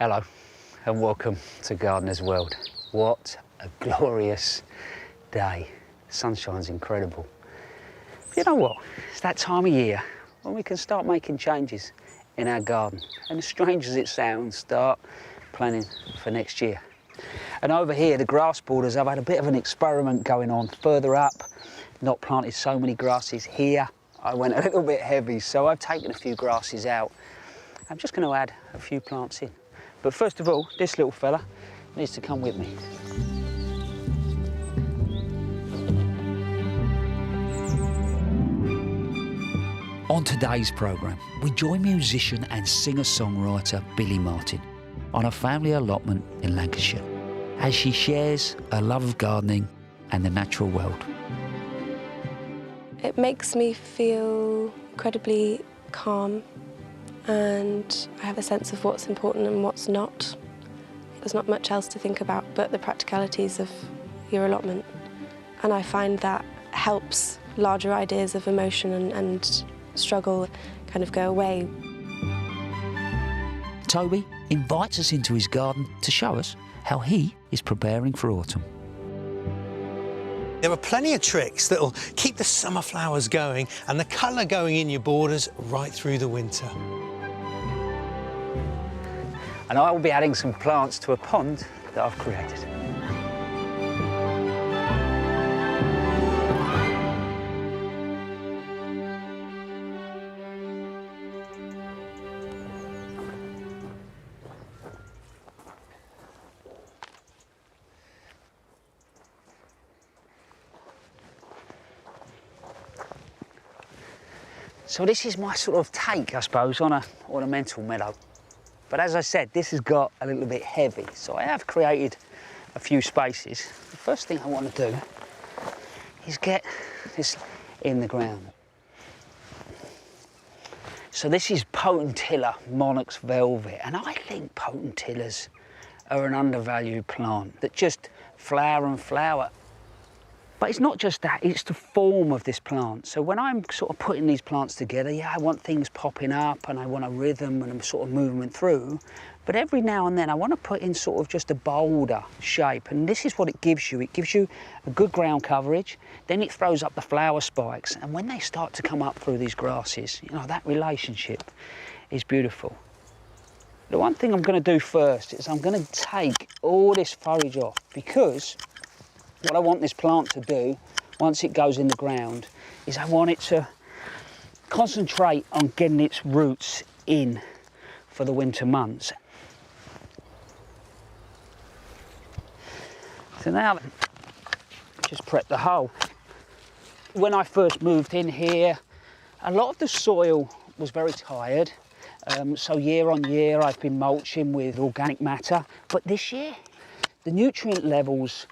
Hello and welcome to Gardener's World. What a glorious day. The sunshine's incredible. But you know what? It's that time of year when we can start making changes in our garden. And as strange as it sounds, start planning for next year. And over here, the grass borders, I've had a bit of an experiment going on. Further up, not planted so many grasses. Here, I went a little bit heavy, so I've taken a few grasses out. I'm just going to add a few plants in. But first of all, this little fella needs to come with me. On today's programme, we join musician and singer-songwriter Billy Martin on a family allotment in Lancashire as she shares her love of gardening and the natural world. It makes me feel incredibly calm, and I have a sense of what's important and what's not. There's not much else to think about but the practicalities of your allotment, and I find that helps larger ideas of emotion and struggle kind of go away. Toby invites us into his garden to show us how he is preparing for autumn. There are plenty of tricks that will keep the summer flowers going and the colour going in your borders right through the winter. And I will be adding some plants to a pond that I've created. So this is my sort of take, I suppose, on a ornamental meadow. But as I said, this has got a little bit heavy, so I have created a few spaces. The first thing I want to do is get this in the ground. So this is Potentilla Monarch's Velvet, and I think Potentillas are an undervalued plant that just flower and flower. But it's not just that, it's the form of this plant. So when I'm sort of putting these plants together, yeah, I want things popping up and I want a rhythm and a sort of movement through. But every now and then I want to put in sort of just a bolder shape. And this is what it gives you. It gives you a good ground coverage, then it throws up the flower spikes. And when they start to come up through these grasses, you know, that relationship is beautiful. The one thing I'm going to do first is I'm going to take all this foliage off, because what I want this plant to do, once it goes in the ground, is I want it to concentrate on getting its roots in for the winter months. So now, just prep the hole. When I first moved in here, a lot of the soil was very tired. So year on year, I've been mulching with organic matter. But this year, the nutrient levels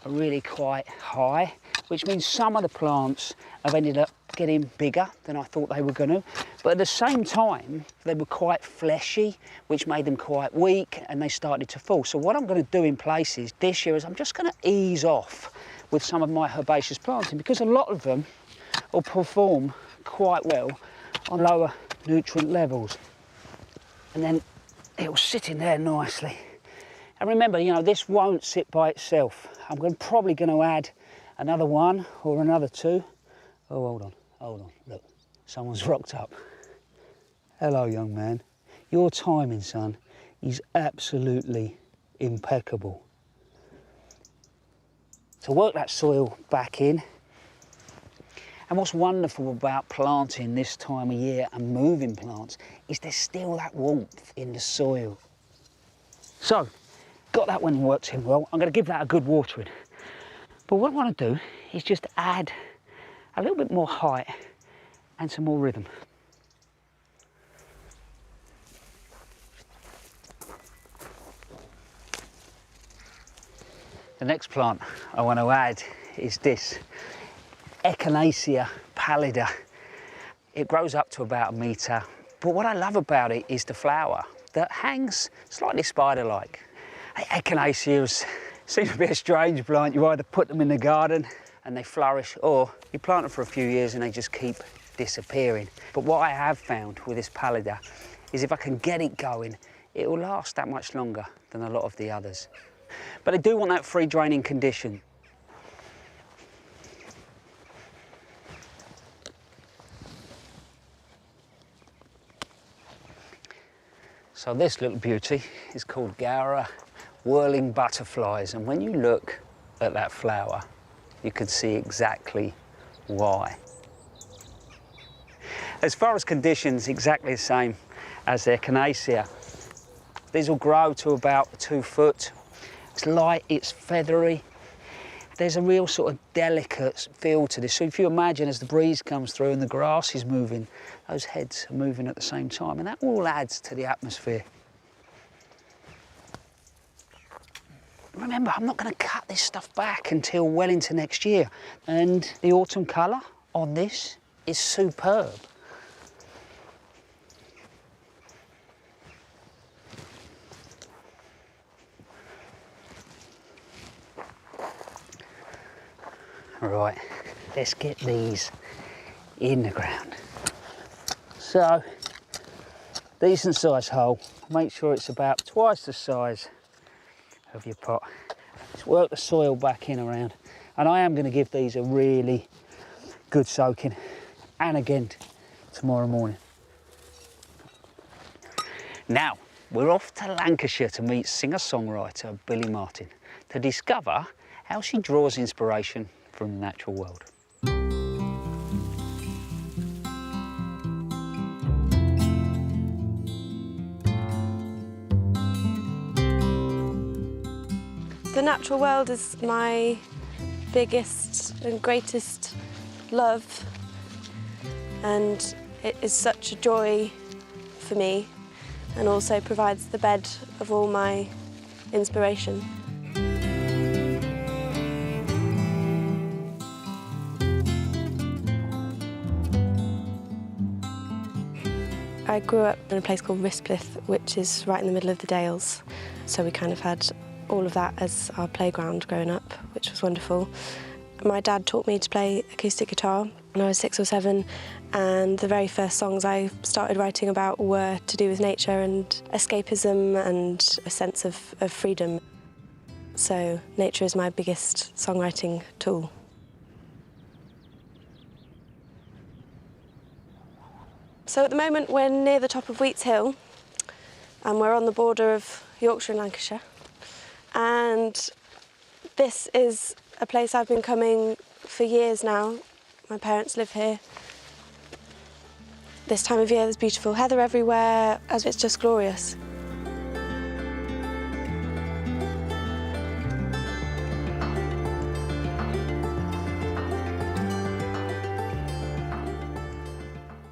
are really quite high, which means some of the plants have ended up getting bigger than I thought they were going to. But at the same time, they were quite fleshy, which made them quite weak, and they started to fall. So what I'm going to do in places this year is I'm just going to ease off with some of my herbaceous planting, because a lot of them will perform quite well on lower nutrient levels. And then it will sit in there nicely. And remember, you know, this won't sit by itself. I'm probably going to add another one or another two. Oh, hold on, look, someone's rocked up. Hello, young man. Your timing, son, is absolutely impeccable. So work that soil back in. And what's wonderful about planting this time of year and moving plants is there's still that warmth in the soil. So, got that one worked in well. I'm going to give that a good watering. But what I want to do is just add a little bit more height and some more rhythm. The next plant I want to add is this Echinacea pallida. It grows up to about 1 metre, but what I love about it is the flower that hangs slightly spider-like. Echinaceas seem to be a strange plant. You either put them in the garden and they flourish, or you plant them for a few years and they just keep disappearing. But what I have found with this pallida is if I can get it going, it will last that much longer than a lot of the others. But they do want that free draining condition. So this little beauty is called Gaura whirling butterflies, and when you look at that flower, you can see exactly why. As far as conditions, exactly the same as their Echinacea. These will grow to about 2 foot. It's light, it's feathery. There's a real sort of delicate feel to this. So if you imagine as the breeze comes through and the grass is moving, those heads are moving at the same time, and that all adds to the atmosphere. Remember, I'm not going to cut this stuff back until well into next year, and the autumn colour on this is superb. Right, let's get these in the ground. So, decent size hole. Make sure it's about twice the size of your pot. Let's work the soil back in around. And I am going to give these a really good soaking, and again tomorrow morning. Now, we're off to Lancashire to meet singer-songwriter Billy Martin to discover how she draws inspiration from the natural world. The natural world is my biggest and greatest love, and it is such a joy for me, and also provides the bed of all my inspiration. I grew up in a place called Risplith, which is right in the middle of the Dales, so we kind of had all of that as our playground growing up, which was wonderful. My dad taught me to play acoustic guitar when I was 6 or 7, and the very first songs I started writing about were to do with nature and escapism and a sense of freedom. So nature is my biggest songwriting tool. So at the moment we're near the top of Wheats Hill, and we're on the border of Yorkshire and Lancashire. And this is a place I've been coming for years now. My parents live here. This time of year there's beautiful heather everywhere, as it's just glorious.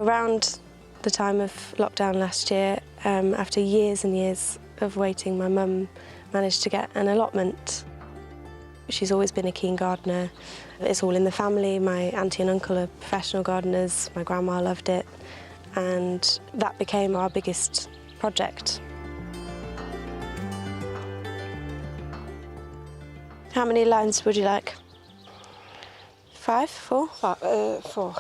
Around the time of lockdown last year, after years and years of waiting, my mum managed to get an allotment. She's always been a keen gardener. It's all in the family. My auntie and uncle are professional gardeners. My grandma loved it, and that became our biggest project. How many lines would you like? 5, 4? 4.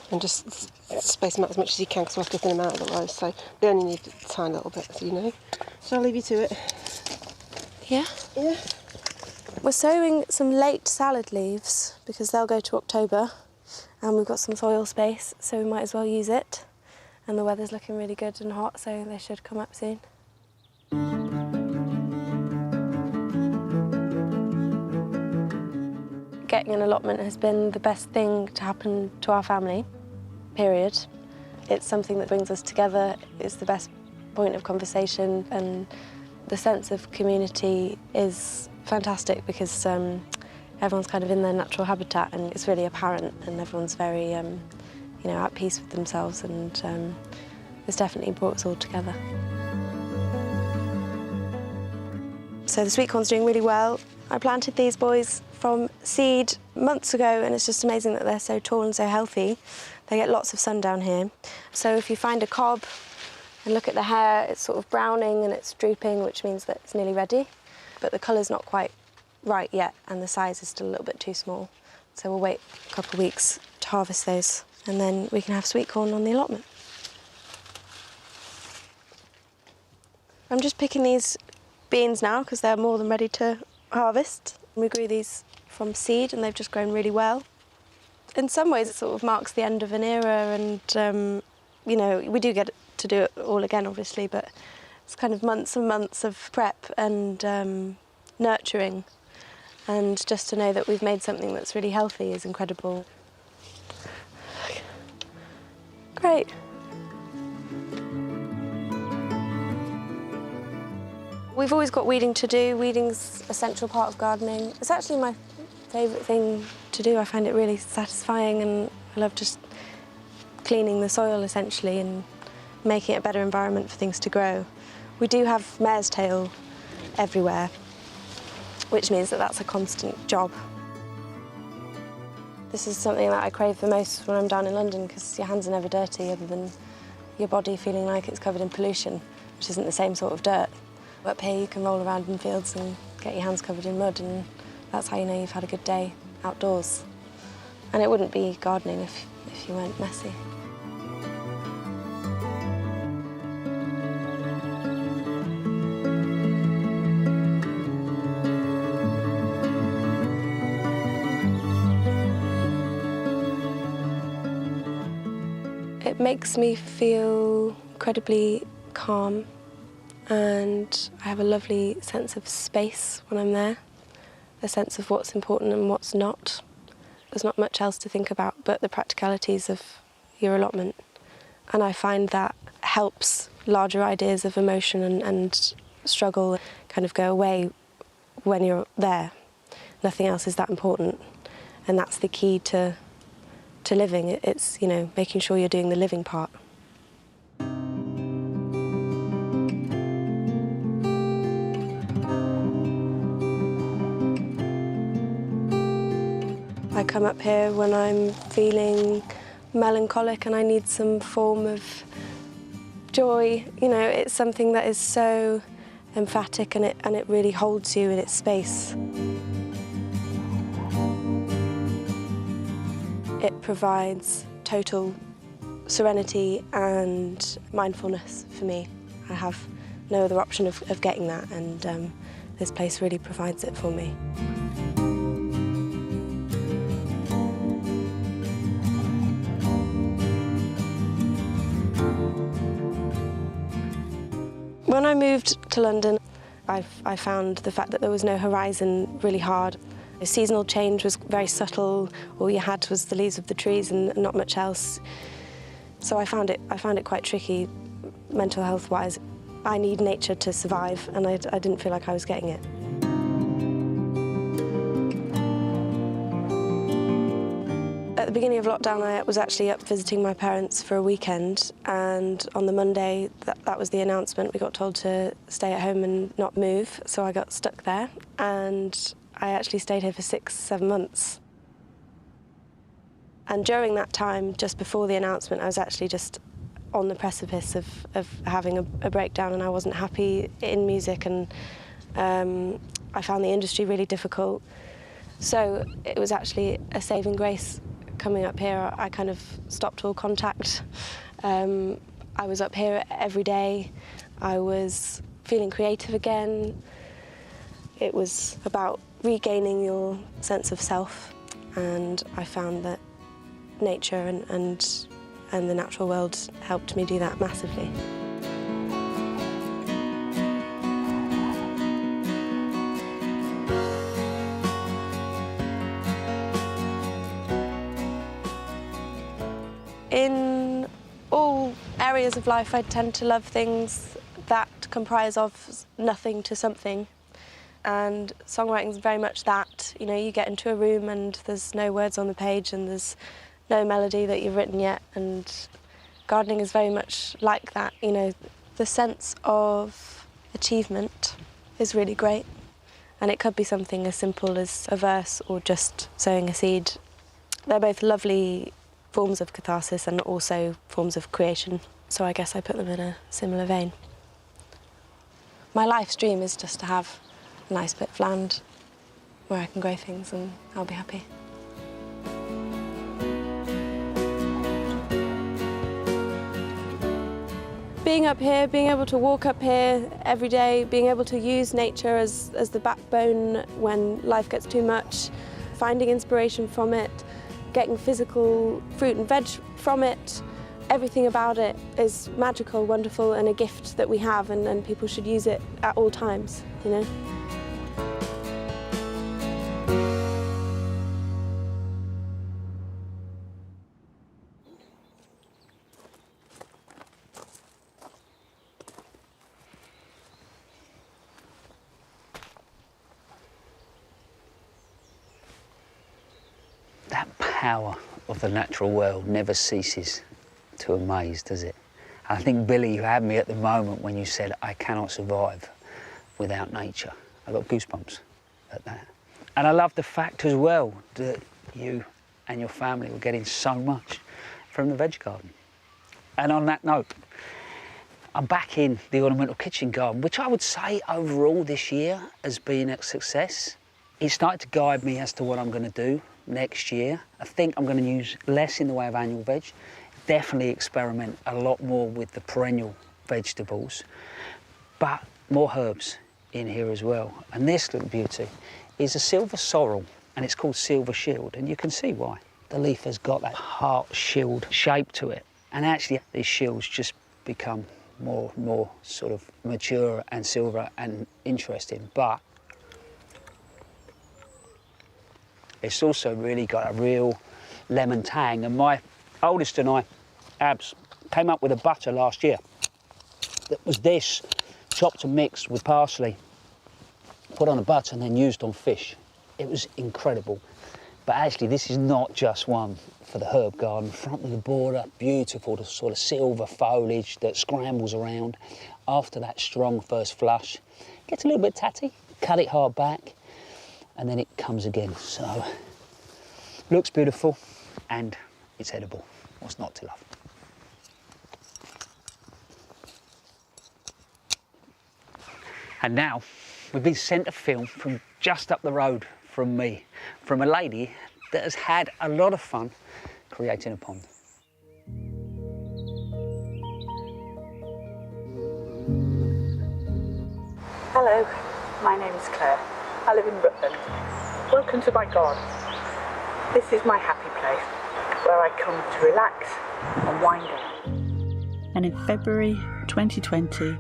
And just space them out as much as you can, because we'll have to thin them out otherwise, so they only need a tiny little bit, as you know. So I'll leave you to it. Yeah? Yeah. We're sowing some late salad leaves because they'll go to October, and we've got some soil space, so we might as well use it. And the weather's looking really good and hot, so they should come up soon. Getting an allotment has been the best thing to happen to our family, period. It's something that brings us together. It's the best point of conversation, and the sense of community is fantastic because everyone's kind of in their natural habitat, and it's really apparent, and everyone's very, you know, at peace with themselves, and it's definitely brought us all together. So the sweet corn's doing really well. I planted these boys from seed months ago, and it's just amazing that they're so tall and so healthy. They get lots of sun down here. So if you find a cob and look at the hair, it's sort of browning and it's drooping, which means that it's nearly ready. But the colour's not quite right yet, and the size is still a little bit too small. So we'll wait a couple of weeks to harvest those, and then we can have sweet corn on the allotment. I'm just picking these beans now because they're more than ready to harvest. We grew these from seed and they've just grown really well. In some ways it sort of marks the end of an era and, you know, we do get to do it all again obviously, but it's kind of months and months of prep and nurturing, and just to know that we've made something that's really healthy is incredible. Great. We've always got weeding to do. Weeding's a central part of gardening. It's actually my favourite thing to do. I find it really satisfying and I love just cleaning the soil essentially and making it a better environment for things to grow. We do have mare's tail everywhere, which means that that's a constant job. This is something that I crave the most when I'm down in London because your hands are never dirty other than your body feeling like it's covered in pollution, which isn't the same sort of dirt. Up here you can roll around in fields and get your hands covered in mud, and that's how you know you've had a good day outdoors. And it wouldn't be gardening if you weren't messy. It makes me feel incredibly calm, and I have a lovely sense of space when I'm there, a sense of what's important and what's not. There's not much else to think about but the practicalities of your allotment, and I find that helps larger ideas of emotion and struggle kind of go away when you're there. Nothing else is that important, and that's the key to living. It's, you know, making sure you're doing the living part. I come up here when I'm feeling melancholic and I need some form of joy. You know, it's something that is so emphatic and it really holds you in its space. It provides total serenity and mindfulness for me. I have no other option of getting that, and this place really provides it for me. When I moved to London, I found the fact that there was no horizon really hard. The seasonal change was very subtle. All you had was the leaves of the trees and not much else. So I found it quite tricky, mental health-wise. I need nature to survive, and I didn't feel like I was getting it. At the beginning of lockdown, I was actually up visiting my parents for a weekend, and on the Monday, that was the announcement. We got told to stay at home and not move, so I got stuck there, and I actually stayed here for 6-7 months. And during that time, just before the announcement, I was actually just on the precipice of having a breakdown, and I wasn't happy in music, and I found the industry really difficult. So it was actually a saving grace coming up here. I kind of stopped all contact. I was up here every day. I was feeling creative again. It was about regaining your sense of self, and I found that nature and the natural world helped me do that massively. In all areas of life, I tend to love things that comprise of nothing to something. And songwriting is very much that. You know, you get into a room and there's no words on the page and there's no melody that you've written yet, and gardening is very much like that. You know, the sense of achievement is really great, and it could be something as simple as a verse or just sowing a seed. They're both lovely forms of catharsis and also forms of creation, so I guess I put them in a similar vein. My life's dream is just to have a nice bit of land where I can grow things, and I'll be happy. being up here, being able to walk up here every day, being able to use nature as the backbone when life gets too much, finding inspiration from it, getting physical fruit and veg from it, everything about it is magical, wonderful, and a gift that we have, and people should use it at all times, you know. That power of the natural world never ceases to amaze, does it? I think, Billy, you had me at the moment when you said, I cannot survive without nature. I got goosebumps at that. And I love the fact as well that you and your family were getting so much from the veg garden. And on that note, I'm back in the ornamental kitchen garden, which I would say overall this year has been a success. It started to guide me as to what I'm going to do next year. I think I'm going to use less in the way of annual veg, definitely experiment a lot more with the perennial vegetables, but more herbs in here as well. And this little beauty is a silver sorrel, and it's called Silver Shield, and you can see why. The leaf has got that heart shield shape to it, and actually these shields just become more sort of mature and silver and interesting, but it's also really got a real lemon tang. And my oldest and I, Abs, came up with a butter last year that was this, chopped and mixed with parsley, put on a butter and then used on fish. It was incredible. But actually this is not just one for the herb garden. Front of the border, beautiful, the sort of silver foliage that scrambles around after that strong first flush. Gets a little bit tatty, cut it hard back, and then it comes again. So, looks beautiful and it's edible. What's not to love? And now, we've been sent a film from just up the road from me, from a lady that has had a lot of fun creating a pond. Hello, my name is Claire. I live in Rutland. Welcome to my garden. This is my happy place where I come to relax and wind down. And in February 2020,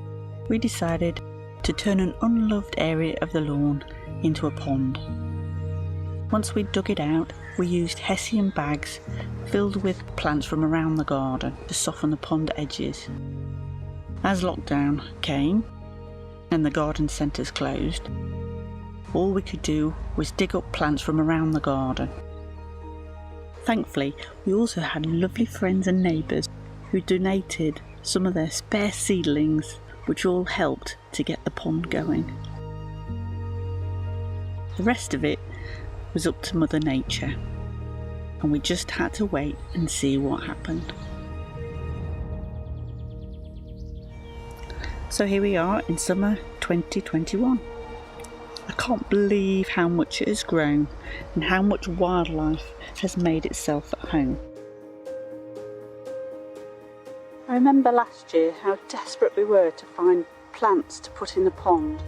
we decided to turn an unloved area of the lawn into a pond. Once we dug it out, we used Hessian bags filled with plants from around the garden to soften the pond edges. As lockdown came and the garden centres closed, all we could do was dig up plants from around the garden. Thankfully, we also had lovely friends and neighbours who donated some of their spare seedlings, which all helped to get the pond going. The rest of it was up to Mother Nature, and we just had to wait and see what happened. So here we are in summer 2021. I can't believe how much it has grown and how much wildlife has made itself at home. I remember last year how desperate we were to find plants to put in the pond,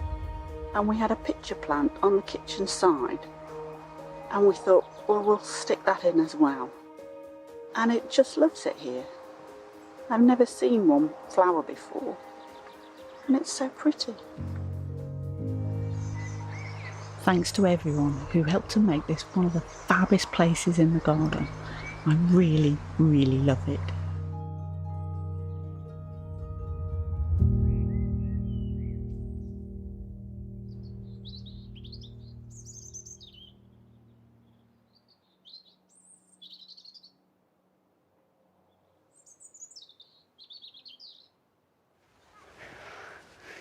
and we had a pitcher plant on the kitchen side, and we thought, well, we'll stick that in as well. And it just loves it here. I've never seen one flower before, and it's so pretty. Thanks to everyone who helped to make this one of the fabulous places in the garden. I really, really love it.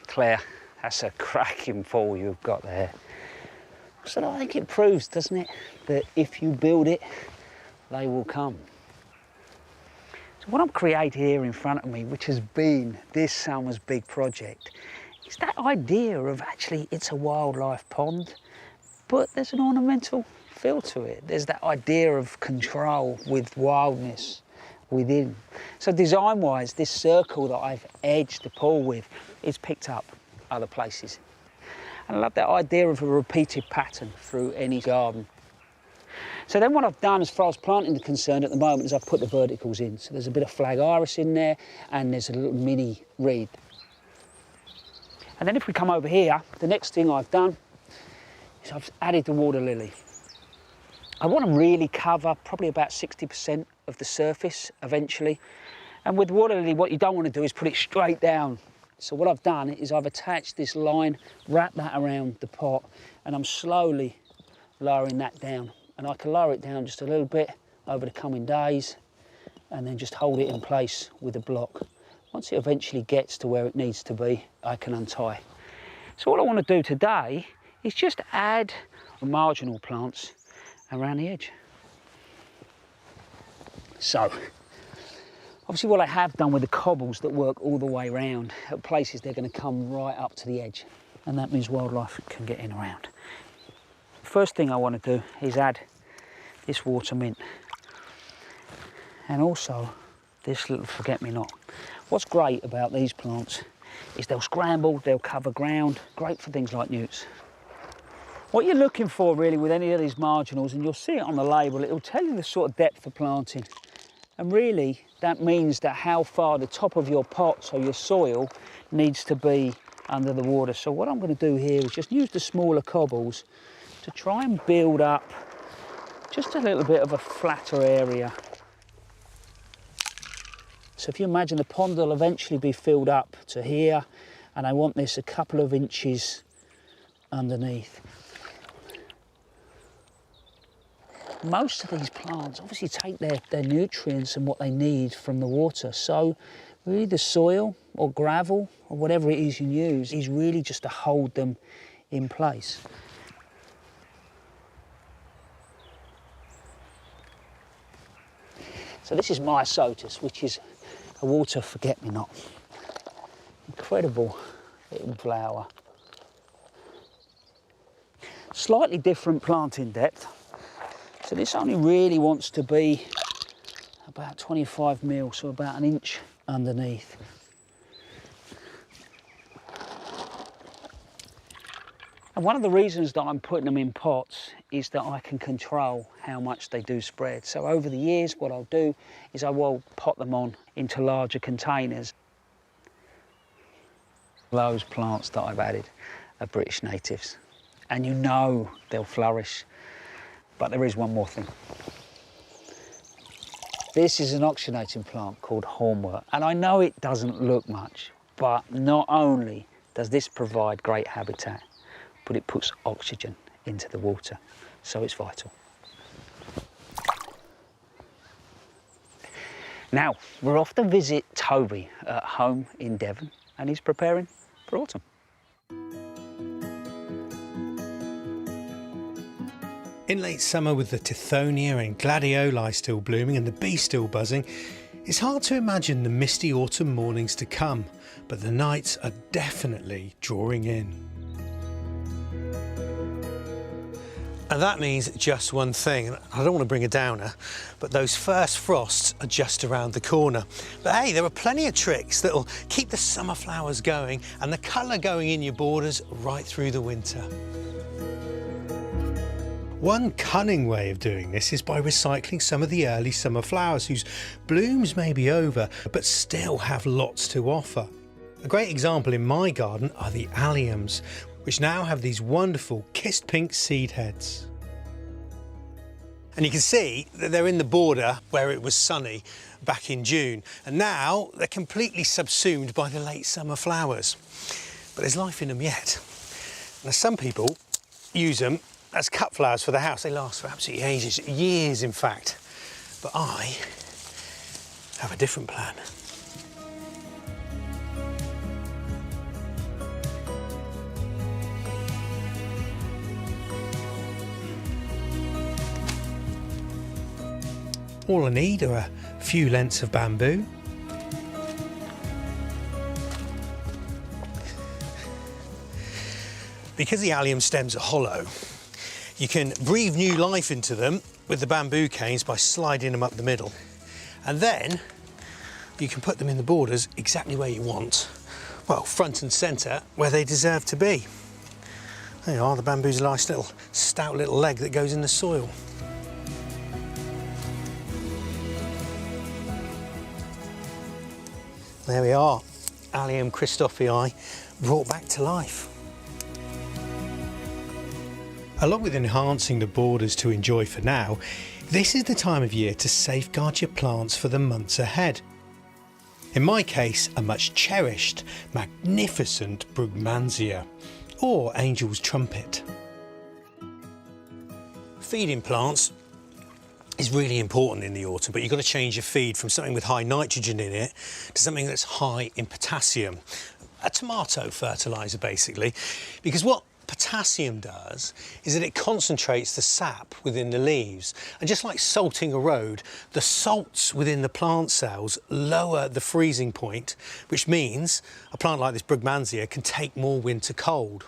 Claire, that's a cracking fall you've got there. So I think it proves, doesn't it, that if you build it, they will come. So what I'm creating here in front of me, which has been this summer's big project, is that idea of actually it's a wildlife pond, but there's an ornamental feel to it. There's that idea of control with wildness, within. So design-wise, this circle that I've edged the pool with is picked up other places. And I love that idea of a repeated pattern through any garden. So then what I've done as far as planting is concerned at the moment is I've put the verticals in. So there's a bit of flag iris in there and there's a little mini reed. And then if we come over here, the next thing I've done is I've added the water lily. I want to really cover probably about 60% of the surface eventually. And with water lily, what you don't want to do is put it straight down. So what I've done is I've attached this line, wrapped that around the pot, and I'm slowly lowering that down. And I can lower it down just a little bit over the coming days and then just hold it in place with a block. Once it eventually gets to where it needs to be, I can untie. So what I want to do today is just add marginal plants around the edge. So, obviously what I have done with the cobbles that work all the way around, at places they're going to come right up to the edge, and that means wildlife can get in around. First thing I want to do is add this water mint and also this little forget-me-not. What's great about these plants is they'll scramble, they'll cover ground, great for things like newts. What you're looking for really with any of these marginals, and you'll see it on the label, it'll tell you the sort of depth of planting. And really that means that how far the top of your pot, so your soil, needs to be under the water. So what I'm going to do here is just use the smaller cobbles to try and build up just a little bit of a flatter area. So if you imagine the pond will eventually be filled up to here, and I want this a couple of inches underneath. Most of these plants obviously take their nutrients and what they need from the water. So really the soil or gravel or whatever it is you use is really just to hold them in place. So this is Myosotis, which is a water forget-me-not. Incredible little flower. Slightly different planting depth. So this only really wants to be about 25 mil, so about an inch underneath. And one of the reasons that I'm putting them in pots is that I can control how much they do spread. So over the years, what I'll do is I will pot them on into larger containers. Those plants that I've added are British natives, and you know they'll flourish. But there is one more thing. This is an oxygenating plant called hornwort, and I know it doesn't look much, but not only does this provide great habitat, but it puts oxygen into the water, so it's vital. Now, we're off to visit Toby at home in Devon, and he's preparing for autumn. In late summer, with the Tithonia and gladioli still blooming and the bees still buzzing, it's hard to imagine the misty autumn mornings to come, but the nights are definitely drawing in. And that means just one thing. I don't want to bring a downer, but those first frosts are just around the corner. But hey, there are plenty of tricks that'll keep the summer flowers going and the colour going in your borders right through the winter. One cunning way of doing this is by recycling some of the early summer flowers whose blooms may be over but still have lots to offer. A great example in my garden are the alliums, which now have these wonderful kissed pink seed heads. And you can see that they're in the border where it was sunny back in June, and now they're completely subsumed by the late summer flowers. But there's life in them yet. Now some people use them as cut flowers for the house. They last for absolutely ages, years in fact. But I have a different plan. All I need are a few lengths of bamboo, because the allium stems are hollow, you can breathe new life into them with the bamboo canes by sliding them up the middle. And then you can put them in the borders exactly where you want. Well, front and centre, where they deserve to be. There you are, the bamboo's a nice little, stout little leg that goes in the soil. There we are, Allium Christophii brought back to life. Along with enhancing the borders to enjoy for now, this is the time of year to safeguard your plants for the months ahead. In my case, a much cherished, magnificent Brugmansia, or Angel's Trumpet. Feeding plants is really important in the autumn, but you've got to change your feed from something with high nitrogen in it to something that's high in potassium. A tomato fertiliser, basically, because what potassium does is that it concentrates the sap within the leaves, and just like salting a road, the salts within the plant cells lower the freezing point, which means a plant like this Brugmansia can take more winter cold.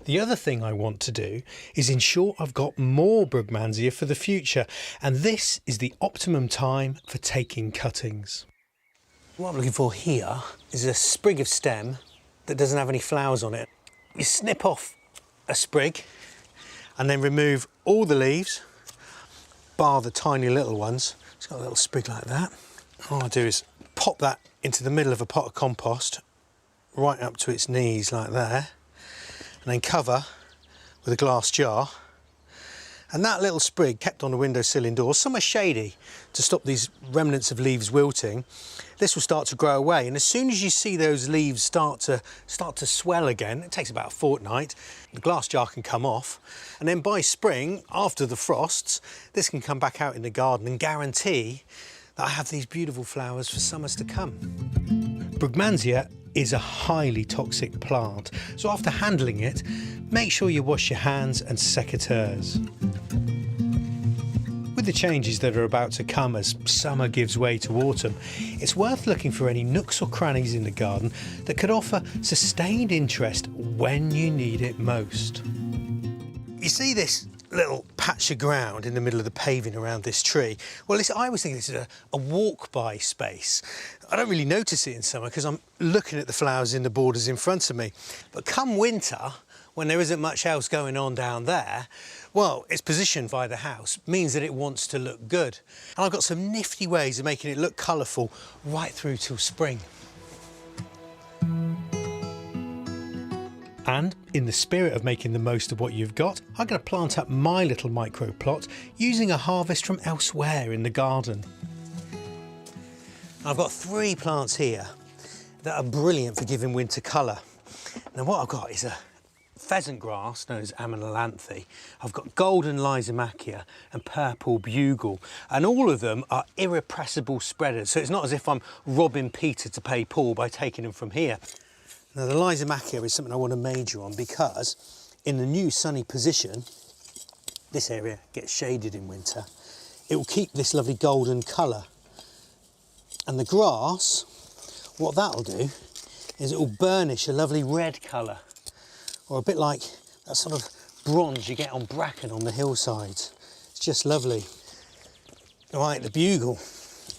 The other thing I want to do is ensure I've got more Brugmansia for the future, and this is the optimum time for taking cuttings. What I'm looking for here is a sprig of stem that doesn't have any flowers on it. You snip off a sprig and then remove all the leaves, bar the tiny little ones. It's got a little sprig like that. All I do is pop that into the middle of a pot of compost, right up to its knees like there, and then cover with a glass jar. And that little sprig kept on the windowsill indoors, somewhere shady, to stop these remnants of leaves wilting. This will start to grow away, and as soon as you see those leaves start to swell again, it takes about a fortnight, the glass jar can come off, and then by spring, after the frosts, this can come back out in the garden and guarantee that I have these beautiful flowers for summers to come. Brugmansia is a highly toxic plant, so after handling it, make sure you wash your hands and secateurs. With the changes that are about to come as summer gives way to autumn, it's worth looking for any nooks or crannies in the garden that could offer sustained interest when you need it most. You see this little patch of ground in the middle of the paving around this tree? Well, I always think this is a walk-by space. I don't really notice it in summer because I'm looking at the flowers in the borders in front of me. But come winter, when there isn't much else going on down there, well, it's positioned by the house, means that it wants to look good. And I've got some nifty ways of making it look colourful right through till spring. And in the spirit of making the most of what you've got, I'm going to plant up my little micro plot using a harvest from elsewhere in the garden. I've got 3 plants here that are brilliant for giving winter colour. Now what I've got is a pheasant grass known as Amanelanthe. I've got golden Lysomachia and purple bugle, and all of them are irrepressible spreaders, so it's not as if I'm robbing Peter to pay Paul by taking them from here. Now the Lysomachia is something I want to major on because in the new sunny position, this area gets shaded in winter, it will keep this lovely golden colour. And the grass, what that'll do is it will burnish a lovely red colour, or a bit like that sort of bronze you get on bracken on the hillsides. It's just lovely. Right, the bugle.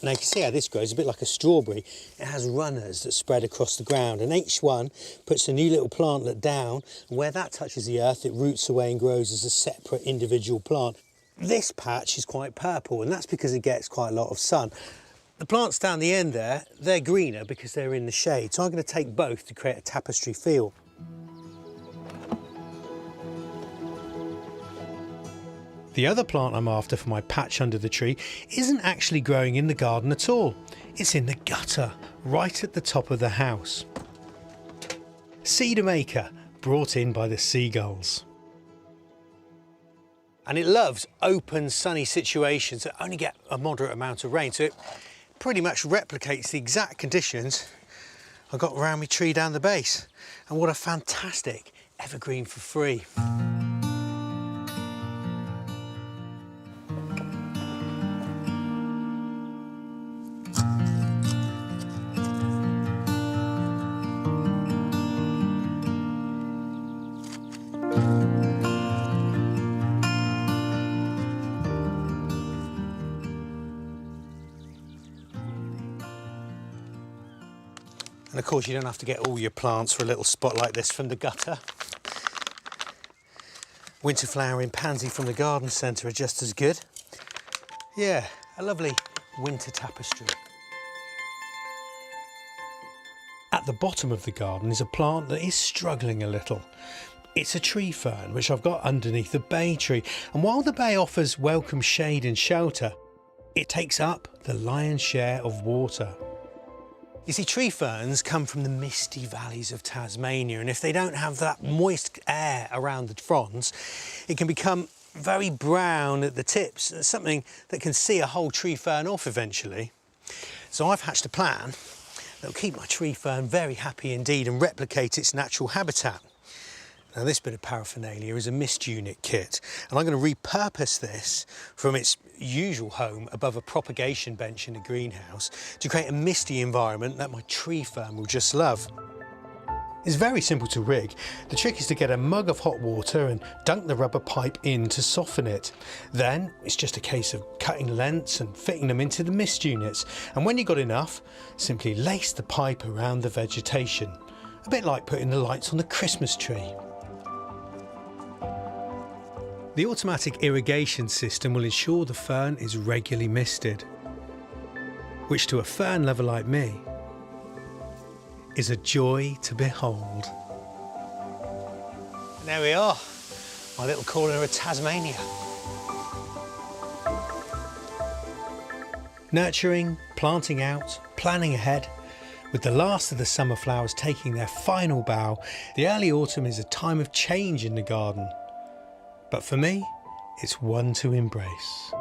Now you can see how this grows, a bit like a strawberry. It has runners that spread across the ground, and each one puts a new little plantlet down, and where that touches the earth, it roots away and grows as a separate individual plant. This patch is quite purple, and that's because it gets quite a lot of sun. The plants down the end there, they're greener because they're in the shade, so I'm going to take both to create a tapestry feel. The other plant I'm after for my patch under the tree isn't actually growing in the garden at all. It's in the gutter, right at the top of the house. Cedar Maker, brought in by the seagulls. And it loves open, sunny situations that only get a moderate amount of rain, so it pretty much replicates the exact conditions I've got around my tree down the base. And what a fantastic evergreen for free. And of course you don't have to get all your plants for a little spot like this from the gutter. Winter flowering pansy from the garden centre are just as good. Yeah, a lovely winter tapestry. At the bottom of the garden is a plant that is struggling a little. It's a tree fern, which I've got underneath the bay tree. And while the bay offers welcome shade and shelter, it takes up the lion's share of water. You see, tree ferns come from the misty valleys of Tasmania, and if they don't have that moist air around the fronds, it can become very brown at the tips, something that can see a whole tree fern off eventually. So I've hatched a plan that will keep my tree fern very happy indeed and replicate its natural habitat. Now this bit of paraphernalia is a mist unit kit, and I'm going to repurpose this from its usual home above a propagation bench in a greenhouse to create a misty environment that my tree fern will just love. It's very simple to rig. The trick is to get a mug of hot water and dunk the rubber pipe in to soften it. Then it's just a case of cutting lengths and fitting them into the mist units, and when you've got enough, simply lace the pipe around the vegetation, a bit like putting the lights on the Christmas tree. The automatic irrigation system will ensure the fern is regularly misted, which to a fern lover like me is a joy to behold. And there we are, my little corner of Tasmania. Nurturing, planting out, planning ahead. With the last of the summer flowers taking their final bow, the early autumn is a time of change in the garden. But for me, it's one to embrace.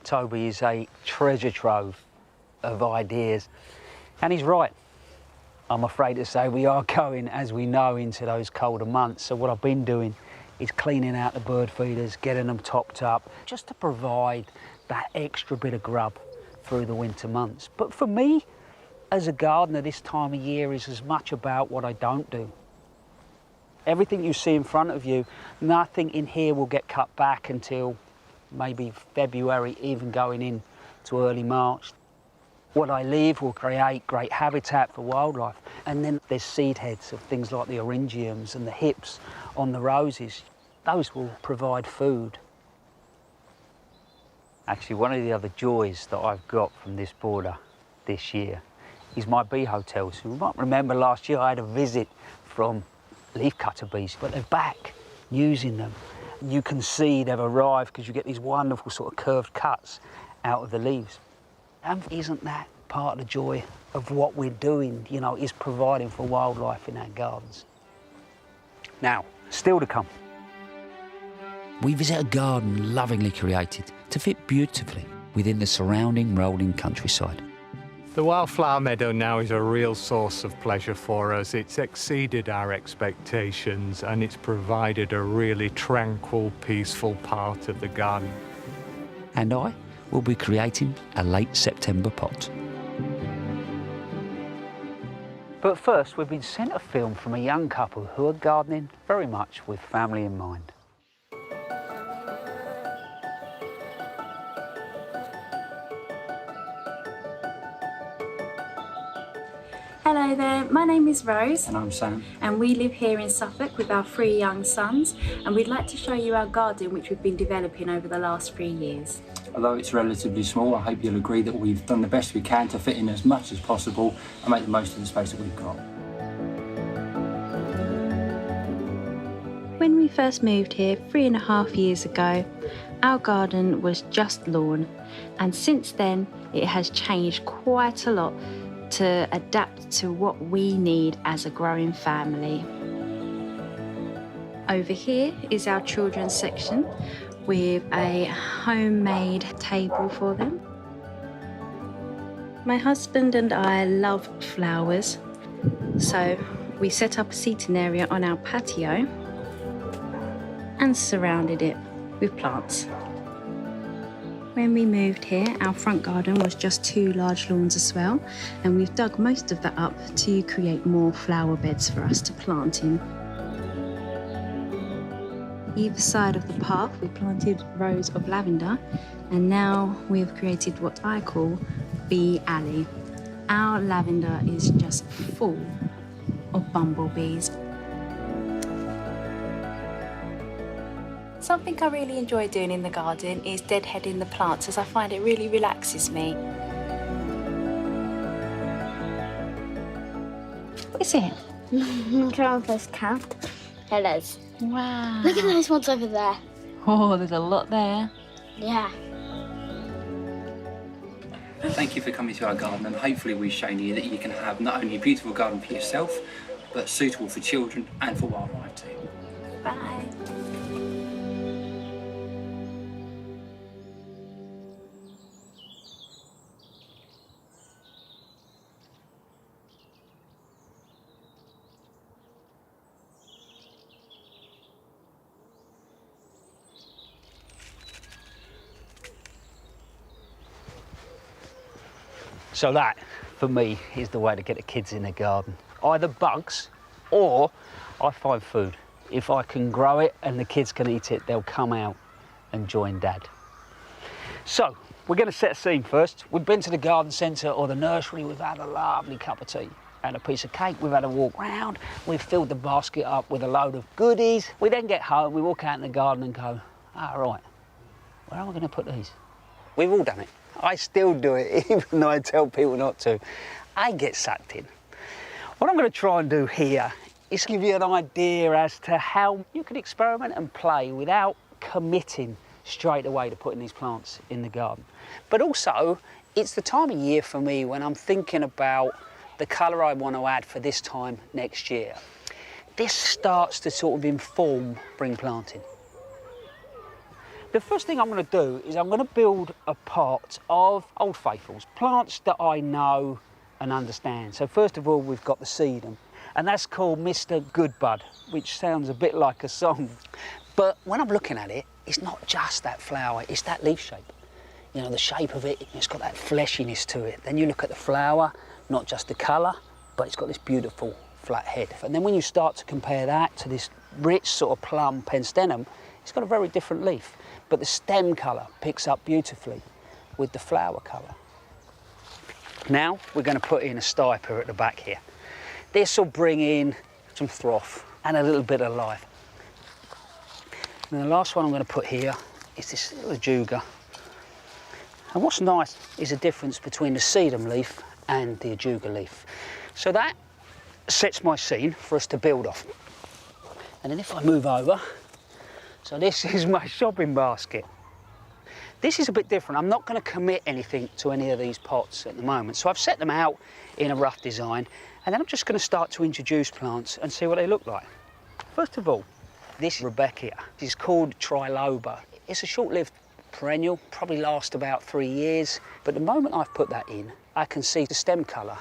Toby is a treasure trove of ideas, and he's right. I'm afraid to say we are going, as we know, into those colder months. So what I've been doing is cleaning out the bird feeders, getting them topped up, just to provide that extra bit of grub through the winter months. But for me, as a gardener, this time of year is as much about what I don't do. Everything you see in front of you, nothing in here will get cut back until maybe February, even going in to early March. What I leave will create great habitat for wildlife. And then there's seed heads of things like the orangiums and the hips on the roses. Those will provide food. Actually, one of the other joys that I've got from this border this year is my bee hotels. You might remember last year I had a visit from leafcutter bees, but they're back using them. You can see they've arrived because you get these wonderful sort of curved cuts out of the leaves. And isn't that part of the joy of what we're doing, you know, is providing for wildlife in our gardens? Now, still to come. We visit a garden lovingly created to fit beautifully within the surrounding rolling countryside. The wildflower meadow now is a real source of pleasure for us. It's exceeded our expectations and it's provided a really tranquil, peaceful part of the garden. And I will be creating a late September pot. But first, we've been sent a film from a young couple who are gardening very much with family in mind. Hello there, my name is Rose. And I'm Sam. And we live here in Suffolk with our 3 young sons, and we'd like to show you our garden which we've been developing over the last 3 years. Although it's relatively small, I hope you'll agree that we've done the best we can to fit in as much as possible and make the most of the space that we've got. When we first moved here 3.5 years ago, our garden was just lawn, and since then it has changed quite a lot to adapt to what we need as a growing family. Over here is our children's section with a homemade table for them. My husband and I love flowers, so we set up a seating area on our patio and surrounded it with plants. When we moved here, our front garden was just 2 large lawns as well, and we've dug most of that up to create more flower beds for us to plant in. Either side of the path, we planted rows of lavender, and now we've created what I call Bee Alley. Our lavender is just full of bumblebees. Something I really enjoy doing in the garden is deadheading the plants, as I find it really relaxes me. What is it? Carapace count. It is. Wow. Look at those ones over there. Oh, there's a lot there. Yeah. Thank you for coming to our garden, and hopefully we've shown you that you can have not only a beautiful garden for yourself, but suitable for children and for wildlife too. Bye. So that, for me, is the way to get the kids in the garden. Either bugs or I find food. If I can grow it and the kids can eat it, they'll come out and join Dad. So, we're going to set a scene first. We've been to the garden centre or the nursery, we've had a lovely cup of tea and a piece of cake, we've had a walk round, we've filled the basket up with a load of goodies. We then get home, we walk out in the garden and go, right, where am I going to put these? We've all done it. I still do it, even though I tell people not to. I get sucked in. What I'm going to try and do here is give you an idea as to how you can experiment and play without committing straight away to putting these plants in the garden. But also, it's the time of year for me when I'm thinking about the colour I want to add for this time next year. This starts to sort of inform spring planting. The first thing I'm going to do is I'm going to build a pot of Old Faithfuls, plants that I know and understand. So first of all, we've got the sedum, and that's called Mr. Goodbud, which sounds a bit like a song. But when I'm looking at it, it's not just that flower, it's that leaf shape. You know, the shape of it, it's got that fleshiness to it. Then you look at the flower, not just the colour, but it's got this beautiful flat head. And then when you start to compare that to this rich sort of plum penstenum, it's got a very different leaf. But the stem colour picks up beautifully with the flower colour. Now we're going to put in a stiper at the back here. This will bring in some froth and a little bit of life. And the last one I'm going to put here is this little ajuga. And what's nice is the difference between the sedum leaf and the ajuga leaf. So that sets my scene for us to build off. And then if I move over, so this is my shopping basket. This is a bit different. I'm not going to commit anything to any of these pots at the moment. So I've set them out in a rough design, and then I'm just going to start to introduce plants and see what they look like. First of all, this Rebecca is called Triloba. It's a short-lived perennial, probably lasts about 3 years. But the moment I've put that in, I can see the stem colour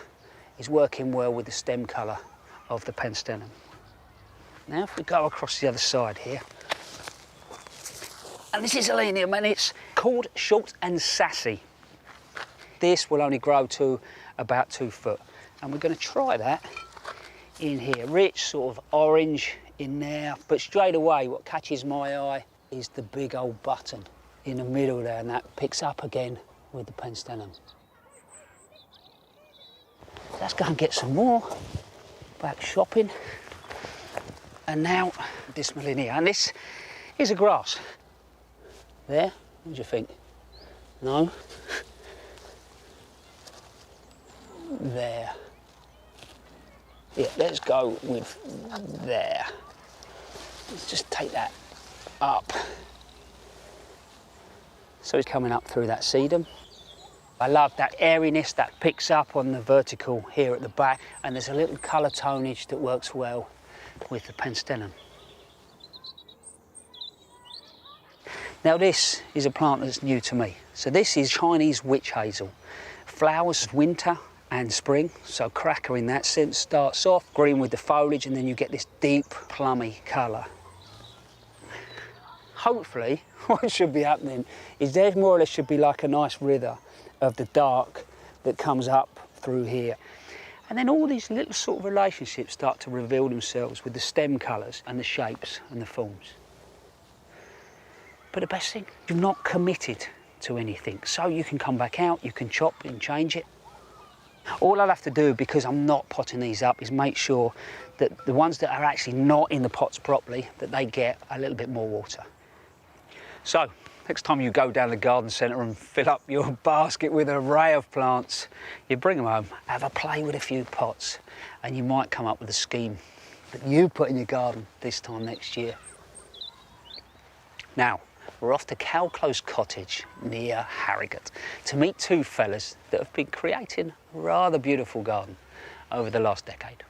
is working well with the stem colour of the penstenum. Now if we go across the other side here, and this is Elenium, and it's called Short and Sassy. This will only grow to about 2 foot. And we're going to try that in here. Rich sort of orange in there, but straight away what catches my eye is the big old button in the middle there, and that picks up again with the penstenum. Let's go and get some more. Back shopping. And now this Melinia, and this is a grass. There, what do you think? No? There. Yeah, let's go with there. Let's just take that up. So it's coming up through that sedum. I love that airiness that picks up on the vertical here at the back, and there's a little colour tonage that works well with the penstenum. Now this is a plant that's new to me. So this is Chinese witch hazel. Flowers winter and spring, so cracker in that sense. Starts off green with the foliage, and then you get this deep plummy colour. hopefully what should be happening is there more or less should be like a nice river of the dark that comes up through here. And then all these little sort of relationships start to reveal themselves with the stem colours and the shapes and the forms. But the best thing, you're not committed to anything. So you can come back out, you can chop and change it. All I'll have to do, because I'm not potting these up, is make sure that the ones that are actually not in the pots properly, that they get a little bit more water. So, next time you go down the garden centre and fill up your basket with an array of plants, you bring them home, have a play with a few pots, and you might come up with a scheme that you put in your garden this time next year. Now, we're off to Cow Close Cottage near Harrogate to meet two fellas that have been creating a rather beautiful garden over the last decade.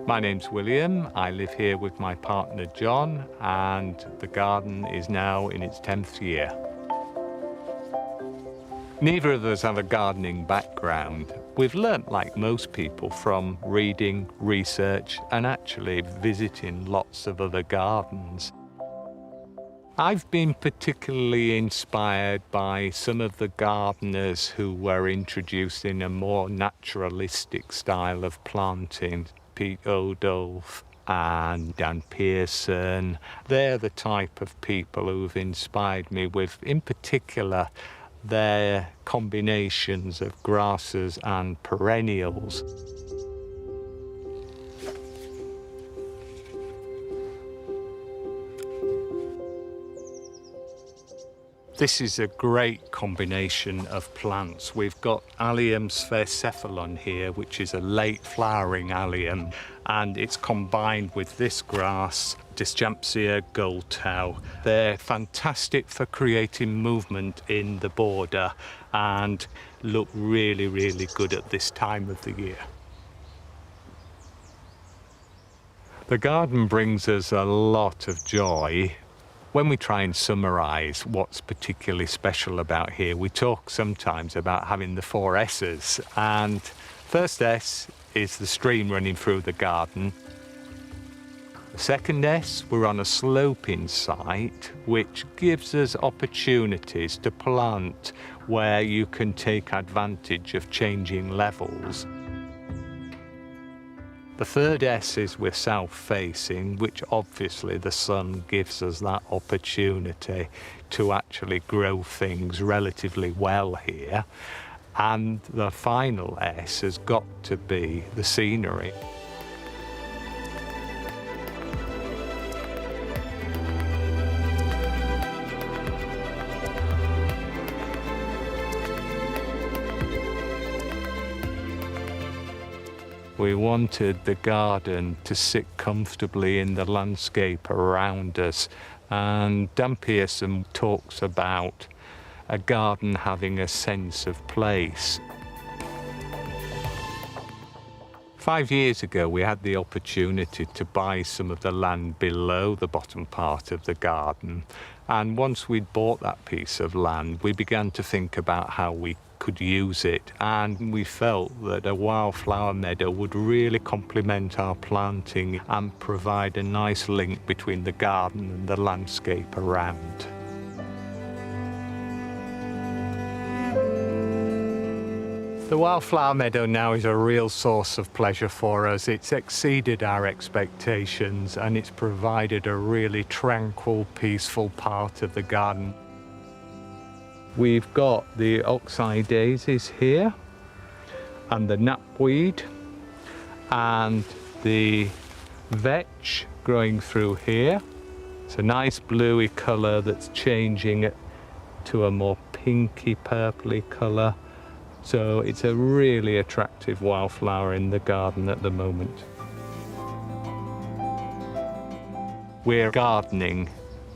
My name's William. I live here with my partner John, and the garden is now in its 10th year. Neither of us have a gardening background. We've learnt, like most people, from reading, research, and actually visiting lots of other gardens. I've been particularly inspired by some of the gardeners who were introducing a more naturalistic style of planting. Pete Odolph and Dan Pearson. They're the type of people who've inspired me with, in particular, their combinations of grasses and perennials. This is a great combination of plants. We've got Allium sphaerophyllon here, which is a late flowering allium, and it's combined with this grass, Dischampsia goldtau. They're fantastic for creating movement in the border and look really, really good at this time of the year. The garden brings us a lot of joy. When we try and summarise what's particularly special about here, we talk sometimes about having the 4 S's. And first S is the stream running through the garden. The second S, we're on a sloping site, which gives us opportunities to plant where you can take advantage of changing levels. The third S is we're south-facing, which obviously the sun gives us that opportunity to actually grow things relatively well here. And the final S has got to be the scenery. We wanted the garden to sit comfortably in the landscape around us, and Dan Pearson talks about a garden having a sense of place. 5 years ago, we had the opportunity to buy some of the land below the bottom part of the garden, and once we'd bought that piece of land, we began to think about how we could use it, and we felt that a wildflower meadow would really complement our planting and provide a nice link between the garden and the landscape around. The wildflower meadow now is a real source of pleasure for us. It's exceeded our expectations, and it's provided a really tranquil, peaceful part of the garden. We've got the oxeye daisies here, and the knapweed, and the vetch growing through here. It's a nice bluey colour that's changing it to a more pinky purpley colour. So it's a really attractive wildflower in the garden at the moment. We're gardening,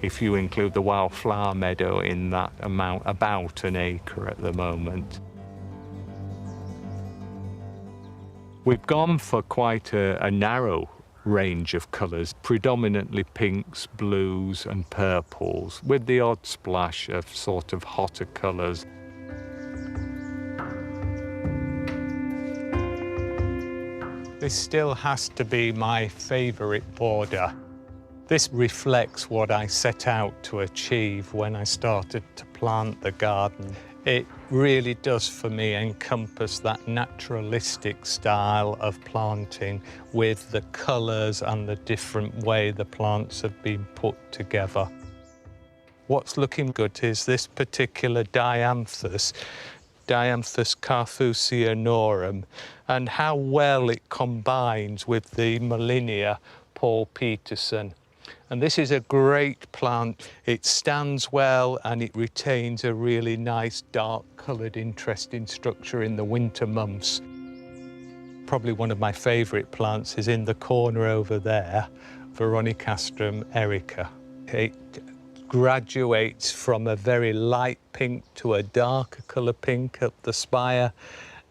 if you include the wildflower meadow in that amount, about an acre at the moment. We've gone for quite a narrow range of colours, predominantly pinks, blues and purples, with the odd splash of sort of hotter colours. This still has to be my favourite border. This reflects what I set out to achieve when I started to plant the garden. It really does, for me, encompass that naturalistic style of planting with the colours and the different way the plants have been put together. What's looking good is this particular dianthus, Dianthus carthusianorum, and how well it combines with the Molinia Paul Peterson. And this is a great plant. It stands well and it retains a really nice dark coloured interesting structure in the winter months. Probably one of my favourite plants is in the corner over there, Veronicastrum erica. It graduates from a very light pink to a darker colour pink up the spire.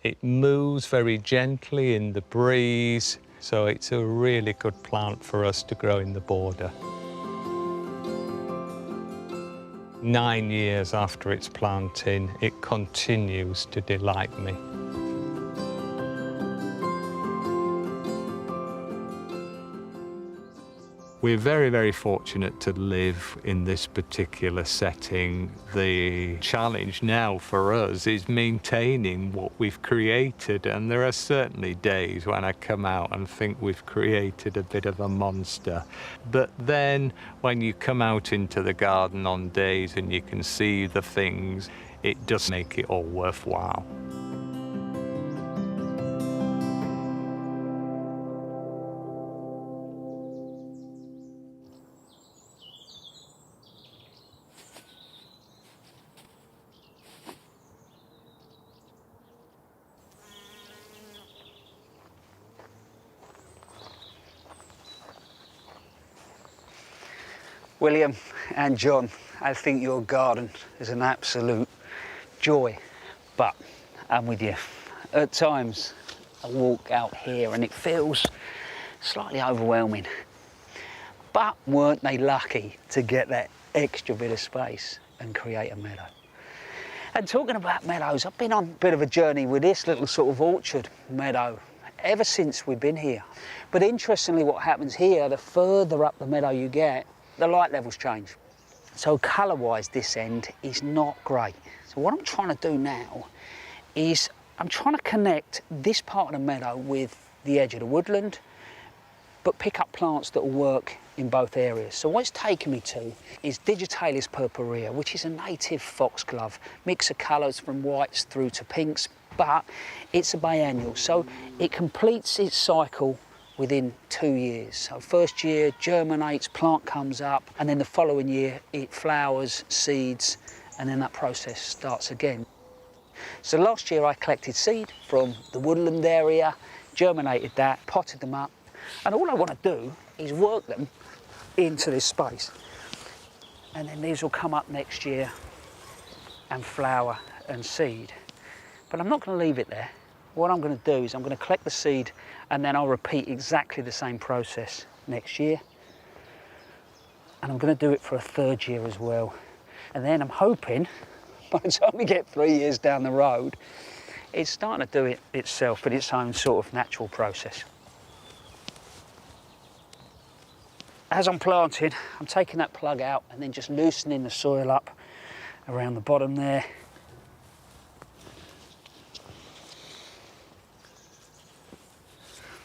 It moves very gently in the breeze. So it's a really good plant for us to grow in the border. 9 years after its planting, it continues to delight me. We're very, very fortunate to live in this particular setting. The challenge now for us is maintaining what we've created, and there are certainly days when I come out and think we've created a bit of a monster. But then when you come out into the garden on days and you can see the things, it does make it all worthwhile. William and John, I think your garden is an absolute joy, but I'm with you. At times, I walk out here and it feels slightly overwhelming. But weren't they lucky to get that extra bit of space and create a meadow? And talking about meadows, I've been on a bit of a journey with this little sort of orchard meadow ever since we've been here. But interestingly, what happens here, the further up the meadow you get, the light levels change. So colour-wise, this end is not great. So what I'm trying to do now is I'm trying to connect this part of the meadow with the edge of the woodland, but pick up plants that will work in both areas. So what it's taken me to is Digitalis purpurea, which is a native foxglove, mix of colours from whites through to pinks, but it's a biennial, so it completes its cycle within 2 years. So first year germinates, plant comes up, and then the following year it flowers, seeds, and then that process starts again. So last year I collected seed from the woodland area, germinated that, potted them up, and all I want to do is work them into this space. And then these will come up next year and flower and seed. But I'm not going to leave it there. What I'm going to do is I'm going to collect the seed and then I'll repeat exactly the same process next year. And I'm going to do it for a third year as well. And then I'm hoping, by the time we get 3 years down the road, it's starting to do it itself in its own sort of natural process. As I'm planting, I'm taking that plug out and then just loosening the soil up around the bottom there.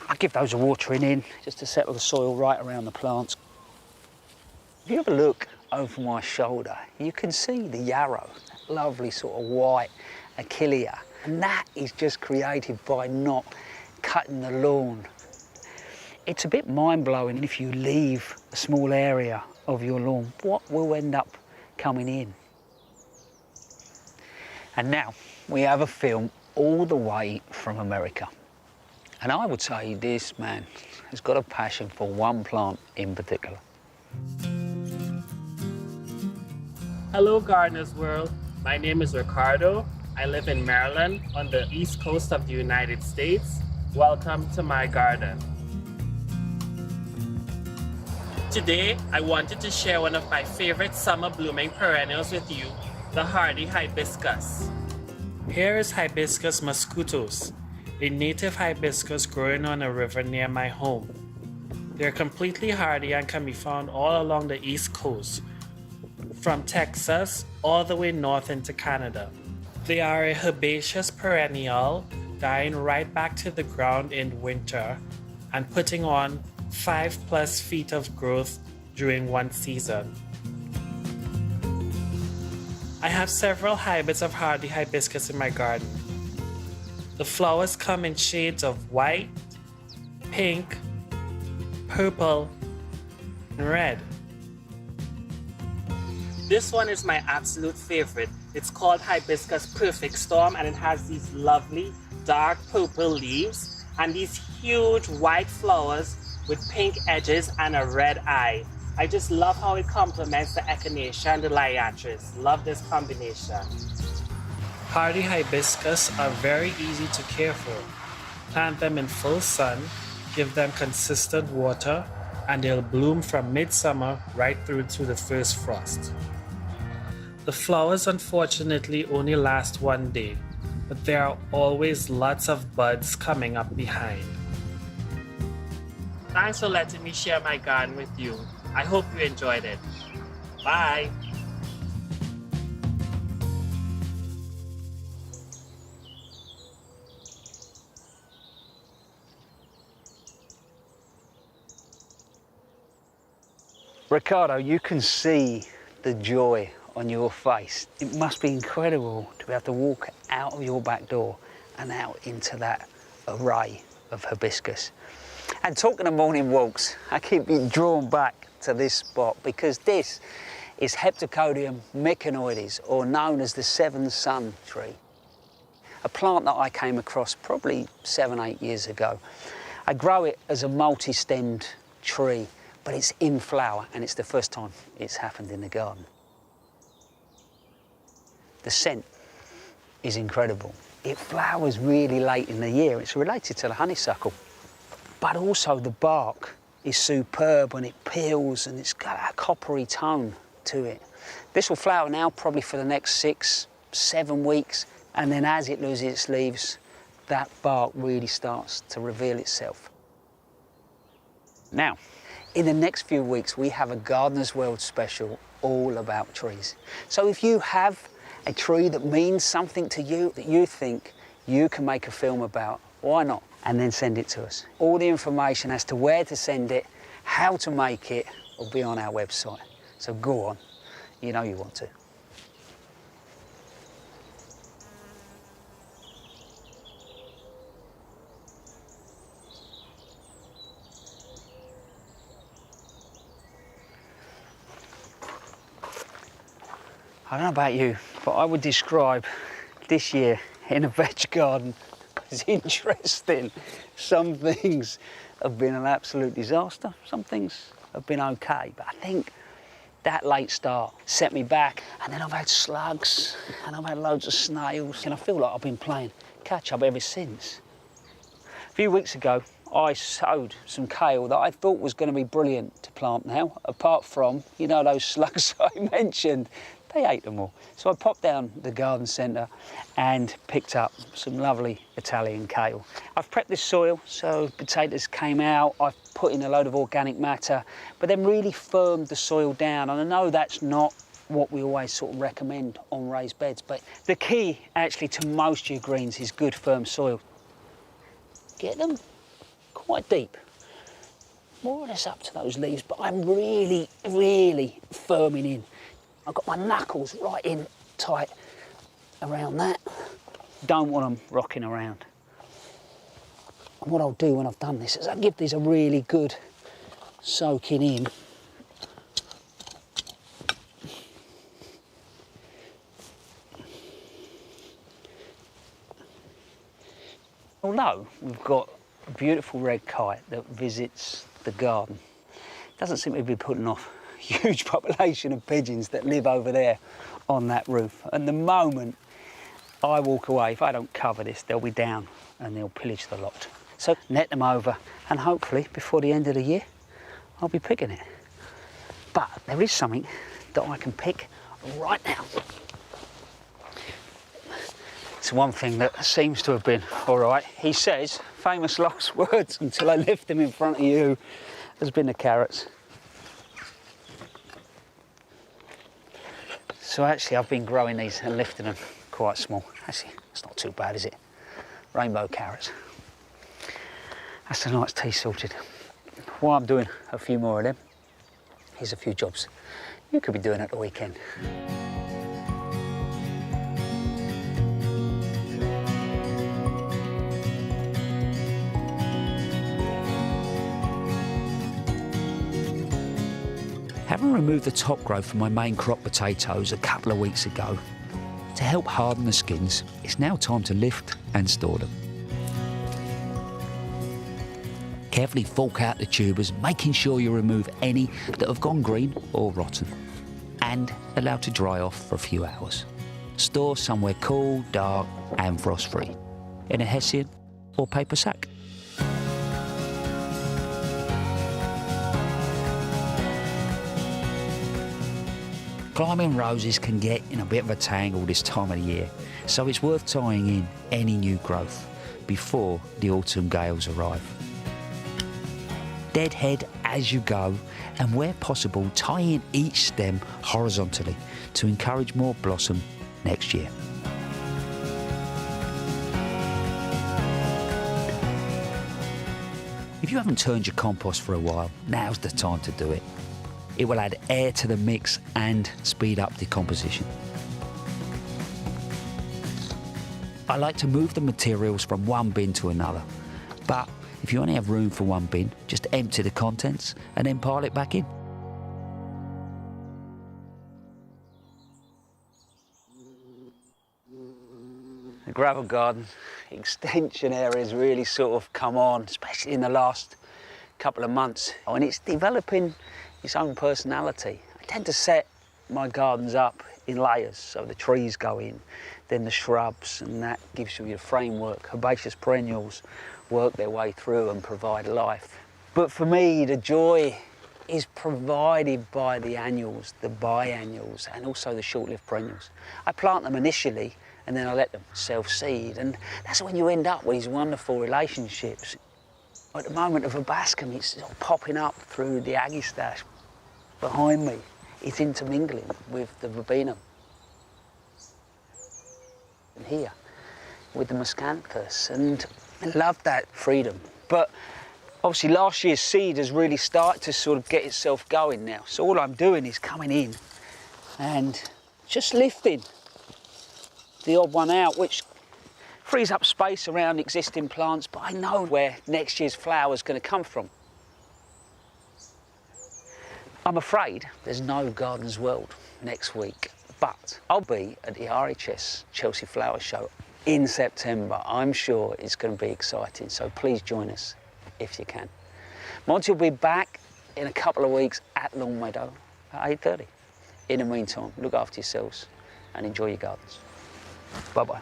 I give those a watering in just to settle the soil right around the plants. If you have a look over my shoulder, you can see the yarrow, that lovely sort of white achillea, and that is just created by not cutting the lawn. It's a bit mind-blowing if you leave a small area of your lawn, what will end up coming in. And now we have a film all the way from America. And I would say this man has got a passion for one plant in particular. Hello, Gardeners World. My name is Ricardo. I live in Maryland on the east coast of the United States. Welcome to my garden. Today, I wanted to share one of my favorite summer blooming perennials with you, the hardy hibiscus. Here is Hibiscus mosquitoes, a native hibiscus growing on a river near my home. They are completely hardy and can be found all along the East Coast, from Texas all the way north into Canada. They are a herbaceous perennial, dying right back to the ground in winter and putting on 5+ feet of growth during one season. I have several hybrids of hardy hibiscus in my garden. The flowers come in shades of white, pink, purple, and red. This one is my absolute favorite. It's called Hibiscus Perfect Storm, and it has these lovely dark purple leaves and these huge white flowers with pink edges and a red eye. I just love how it complements the echinacea and the liatris. Love this combination. Hardy hibiscus are very easy to care for. Plant them in full sun, give them consistent water, and they'll bloom from midsummer right through to the first frost. The flowers unfortunately only last one day, but there are always lots of buds coming up behind. Thanks for letting me share my garden with you. I hope you enjoyed it. Bye! Ricardo, you can see the joy on your face. It must be incredible to be able to walk out of your back door and out into that array of hibiscus. And talking of morning walks, I keep being drawn back to this spot because this is Heptacodium myconoides, or known as the seven sun tree. A plant that I came across probably 7-8 years ago. I grow it as a multi-stemmed tree, but it's in flower and it's the first time it's happened in the garden. The scent is incredible. It flowers really late in the year. It's related to the honeysuckle. But also the bark is superb when it peels and it's got a coppery tone to it. This will flower now probably for the next 6-7 weeks, and then as it loses its leaves, that bark really starts to reveal itself. Now, in the next few weeks, we have a Gardener's World special all about trees. So if you have a tree that means something to you, that you think you can make a film about, why not? And then send it to us. All the information as to where to send it, how to make it, will be on our website. So go on, you know you want to. I don't know about you, but I would describe this year in a veg garden as interesting. Some things have been an absolute disaster. Some things have been okay, but I think that late start set me back. And then I've had slugs and I've had loads of snails, and I feel like I've been playing catch up ever since. A few weeks ago, I sowed some kale that I thought was going to be brilliant to plant now, apart from, you know, those slugs I mentioned. They ate them all. So I popped down the garden centre and picked up some lovely Italian kale. I've prepped this soil so potatoes came out. I've put in a load of organic matter, but then really firmed the soil down. And I know that's not what we always sort of recommend on raised beds, but the key actually to most of your greens is good firm soil. Get them quite deep, more or less up to those leaves, but I'm really, really firming in. I've got my knuckles right in tight around that. Don't want them rocking around. And what I'll do when I've done this is I'll give these a really good soaking in. Although we've got a beautiful red kite that visits the garden, it doesn't seem to be putting off huge population of pigeons that live over there on that roof. And the moment I walk away, if I don't cover this, they'll be down and they'll pillage the lot. So net them over, and hopefully before the end of the year, I'll be picking it. But there is something that I can pick right now. It's one thing that seems to have been all right. He says, famous last words until I lift them in front of you, has been the carrots. So actually I've been growing these and lifting them quite small. Actually, it's not too bad, is it? Rainbow carrots. That's a nice tea sorted. While I'm doing a few more of them, here's a few jobs you could be doing at the weekend. Having removed the top growth from my main crop potatoes a couple of weeks ago, to help harden the skins, it's now time to lift and store them. Carefully fork out the tubers, making sure you remove any that have gone green or rotten, and allow to dry off for a few hours. Store somewhere cool, dark and frost-free, in a hessian or paper sack. Climbing roses can get in a bit of a tangle this time of the year, so it's worth tying in any new growth before the autumn gales arrive. Deadhead as you go, and where possible tie in each stem horizontally to encourage more blossom next year. If you haven't turned your compost for a while, now's the time to do it. It will add air to the mix and speed up decomposition. I like to move the materials from one bin to another, but if you only have room for one bin, just empty the contents and then pile it back in. The gravel garden extension area has really sort of come on, especially in the last couple of months, and it's developing its own personality. I tend to set my gardens up in layers, so the trees go in, then the shrubs, and that gives you your framework. Herbaceous perennials work their way through and provide life. But for me, the joy is provided by the annuals, the biannuals, and also the short-lived perennials. I plant them initially, and then I let them self-seed, and that's when you end up with these wonderful relationships. At the moment of Verbascum, it's sort of popping up through the Aggie stash. Behind me, it's intermingling with the Verbena. And here, with the Miscanthus, and I love that freedom. But obviously last year's seed has really started to sort of get itself going now. So all I'm doing is coming in and just lifting the odd one out, which frees up space around existing plants, but I know where next year's flower is going to come from. I'm afraid there's no Gardens World next week, but I'll be at the RHS Chelsea Flower Show in September. I'm sure it's going to be exciting, so please join us if you can. Monty will be back in a couple of weeks at Longmeadow at 8:30. In the meantime, look after yourselves and enjoy your gardens. Bye-bye.